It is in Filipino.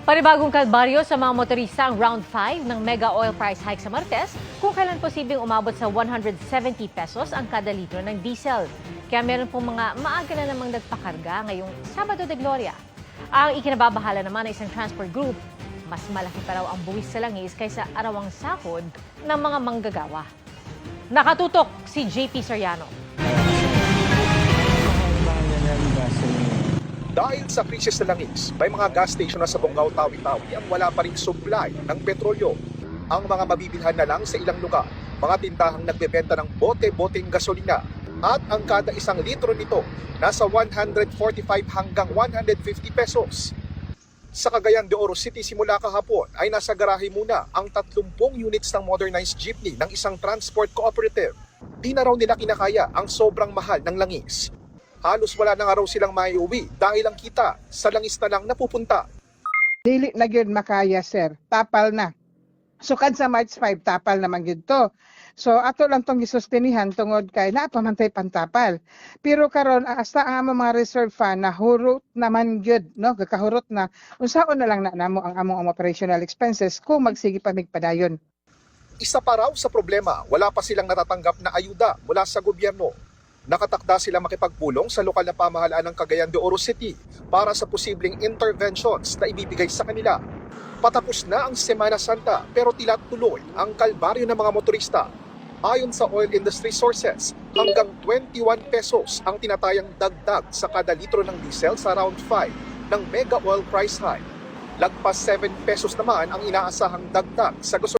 Panibagong kalbaryo sa mga motorista ang round 5 ng mega oil price hike sa Martes kung kailan posibleng umabot sa 170 pesos ang kada litro ng diesel. Kaya meron pong mga maaga na namang nagpakarga ngayong Sabado de Gloria. Ang ikinababahala naman ng isang transport group, mas malaki pa raw ang buwis sa langis kaysa arawang sahod ng mga manggagawa. Nakatutok si JP Soriano. Dahil sa krisis sa langis, may mga gas station na sa Bongao, Tawi-Tawi ang wala pa ring supply ng petrolyo. Ang mga mabibilhan na lang sa ilang lugar, mga tindahang nagbebenta ng bote-boteng gasolina. At ang kada isang litro nito, nasa 145 hanggang 150 pesos. Sa Cagayan de Oro City simula kahapon ay nasa garahe muna ang 30 units ng modernized jeepney ng isang transport cooperative. Di na raw nila kinakaya ang sobrang mahal ng langis. Halos wala na nga raw silang maiuwi dahil ang kita sa langis na lang napupunta. Dili na gyud makaya, sir. Tapal na. Sukad sa March 5, tapal naman gyud to. So ato lang tong gisustinihan tungod kay napamantay pantapal. Pero karon hasta ang among mga reserve fund nahurot naman gyud, no? Gakahurot na. Unsaon na lang na namo ang among operational expenses kung magsige pa mig padayon. Isa pa raw sa problema, wala pa silang natatanggap na ayuda mula sa gobyerno. Nakatakda sila makipagpulong sa lokal na pamahalaan ng Cagayan de Oro City para sa posibleng interventions na ibibigay sa kanila. Patapos na ang Semana Santa pero tila tuloy ang kalbaryo ng mga motorista. Ayon sa oil industry sources, hanggang 21 pesos ang tinatayang dagdag sa kada litro ng diesel sa round 5 ng mega oil price hike. Lagpas 7 pesos naman ang inaasahang dagdag sa gasolina.